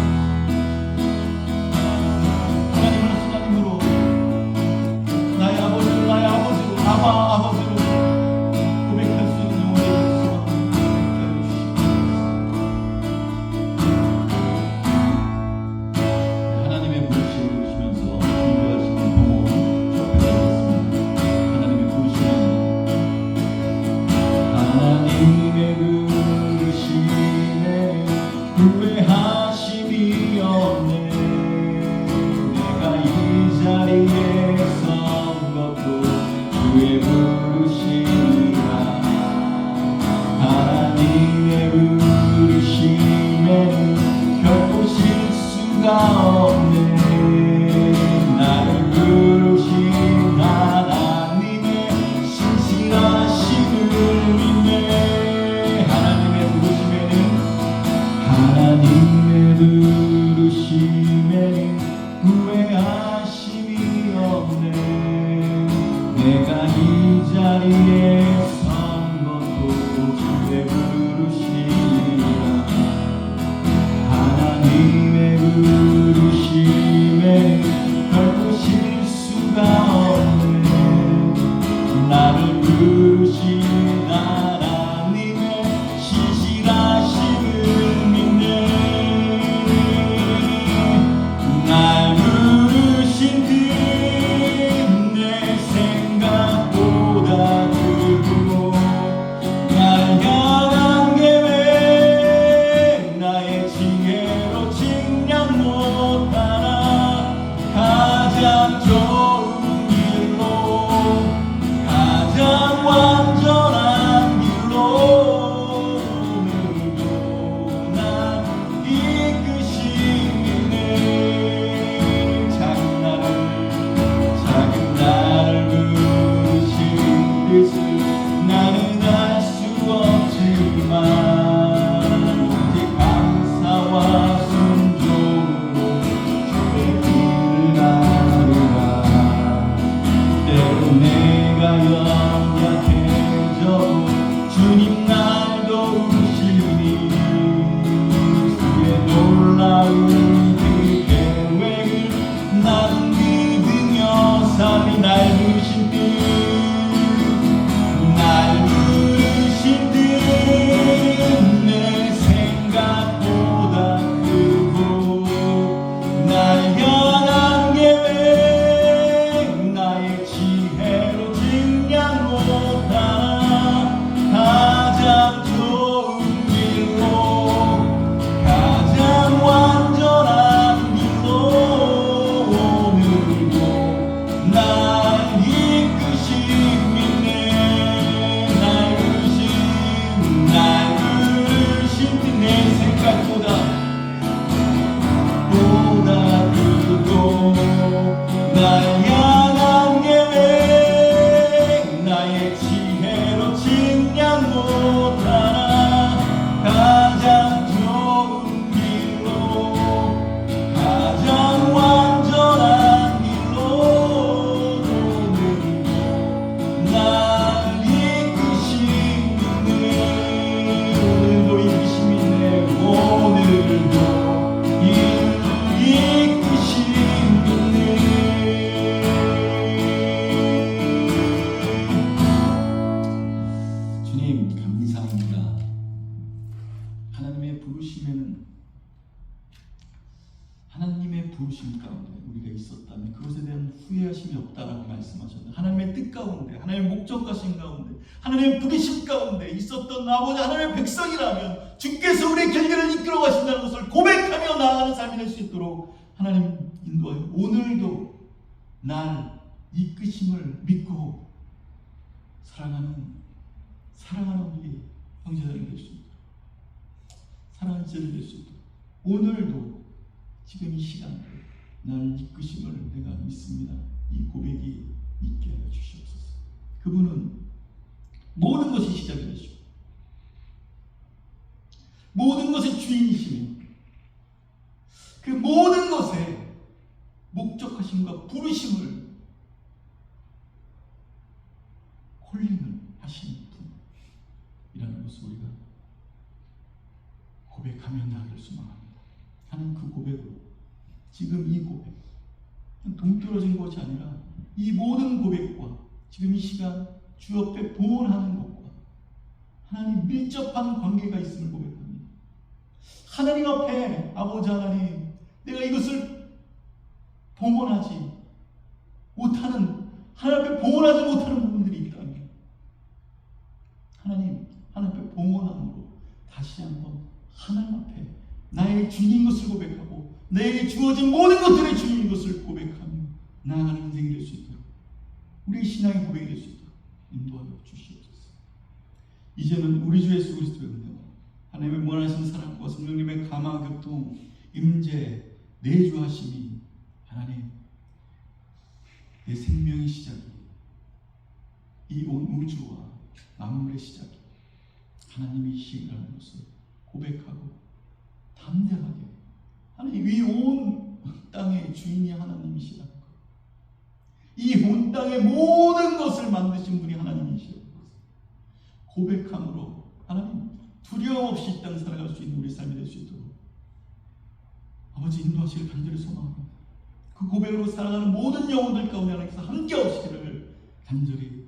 하나님을 하나님으로, 나의 아버지로, 나의 아버지로, 아버지로 고백할 수 있는 영혼의 역사와 함께해 주시고, 하나님의 부르심을 부르시면서 준비하시는 동호 접해드리겠습니다. 하나님의 부르심은 하나님의 부르심에 후회하심이 없네. 내가 이 자리에 선 것도 주의 부르심이라. 하나님의 부르심에 결코 실수가 없네. 나를 부르신 하나님의 신실하심을 믿네. 하나님의 부르심에는 후회하심이 없네. 내가 이 자리에 선 것도 주의 부르심이라. 하나님의 부르심에 결코 실수가 없네. 나를 부르신 하나님의 신실하심을 믿네. 날 부르신 내 생각보다 크고, 날 향한 계획 나의 지혜로 측량 못하나 가장 좋은 길로, 가장 완전한 길로 오늘도 날 이끄시네. 작은 나를 부르신 뜻을 나는 알 수 없지만 오직 감사와 순종으로 주의 길을 가리라. 날 향한 계획 나의 지혜로 측량 못하나 가장 좋은 길로 가장 완전한 길로 날 이끄신 은혜 오늘도 이끄심 있네 오늘도 이끄신 은혜 주님 감사합니다. 하나님의 부르심에는 하나님의 부르심 가운데 우리가 있었다면 그것에 대한 후회하심이 없다라고 말씀하셨는데 하나님의 뜻 가운데 하나님의 목적하신 가운데 하나님의 부르심 가운데 있었던 아버지 하나님의 백성이라면 주께서 우리의 길들을 이끌어 가신다는 것을 고백하며 나아가는 삶이 될 수 있도록 하나님 인도하여 오늘도 날 이끄심을 믿고 사랑하는 우리 형제들이 될 수 있도록 사랑하는 제자들 될 수 있도록 오늘도 지금 이 시간 날 이끄심을 내가 믿습니다. 이 고백이 있게 하여 주시옵소서. 그분은 모든 것이 시작이 되시고 모든 것의 주인이시며 그 모든 것에 목적하심과 부르심을 콜링을 하시는 분이라는 것을 우리가 고백하며 나아갈 수만 합니다. 하나님 그 고백으로 지금 이 고백 동떨어진 것이 아니라 이 모든 고백과 지금 이 시간 주 옆에 봉헌하는 것과 하나님 밀접한 관계가 있음을 고백합니다. 하나님 앞에 아버지 하나님 내가 이것을 봉헌하지 못하는 하나님 앞에 봉헌하지 못하는 부분들이 있다면 하나님 앞에 봉헌함으로 다시 한번 하나님 앞에 나의 주님인 것을 고백하고 내게 주어진 모든 것들의 주님인 것을 고백하며 나아가는 인생이 될 수 있도록 우리의 신앙의 고백이 될 수 있도록 인도하여 주시옵소서. 이제는 우리 주 예수 그리스도의 은혜와 하나님의 무한하신 사랑과 성령님의 감화 교통 임재 내주하심이 하나님 내 생명의 시작이 이 온 우주와 만물의 시작이 하나님이시라는 것을 고백하고 담대하게 하나님 이 온 땅의 주인이 하나님이시라는 것, 이 온 땅의 모든 것을 만드신 분이 하나님이시라는 것을 고백함으로 하나님 두려움 없이 이 땅 살아갈 수 있는 우리 삶이 될 수 있도록 아버지 인도하시길 간절히 소망합니다. 그 고백으로 살아가는 모든 영혼들 가운데 하나님께서 함께 하시기를 간절히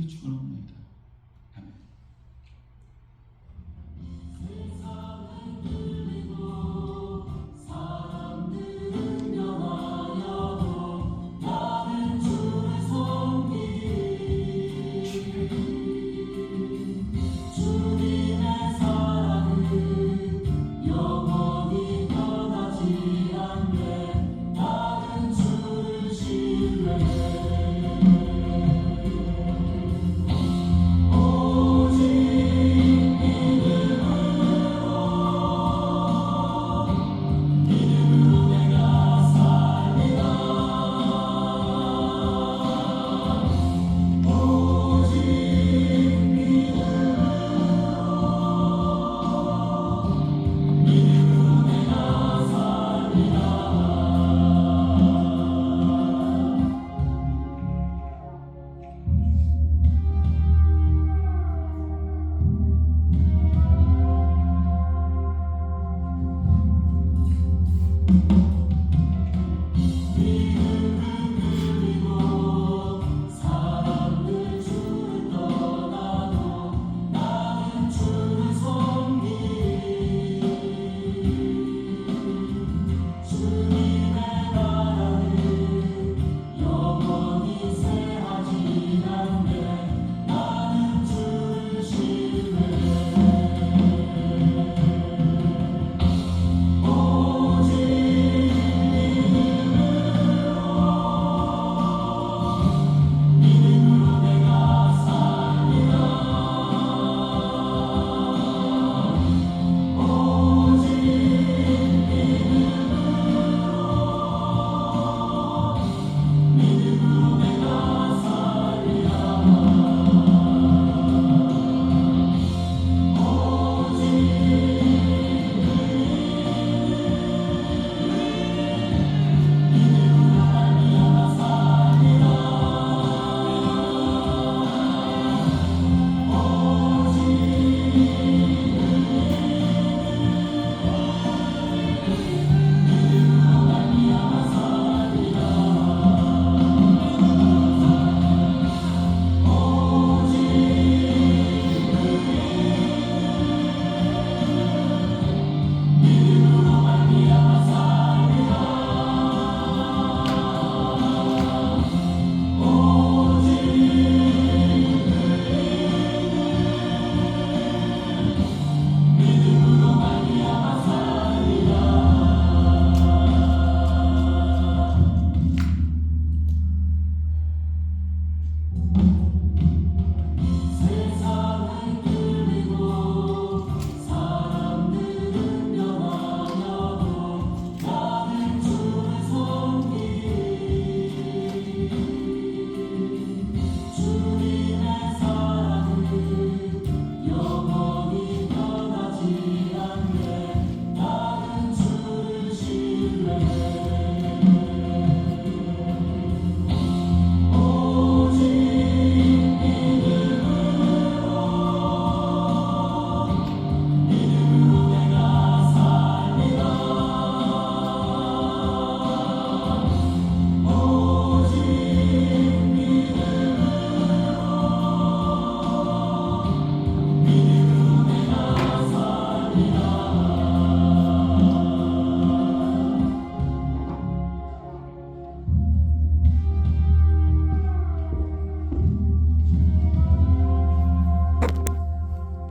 축원합니다. 아멘. you.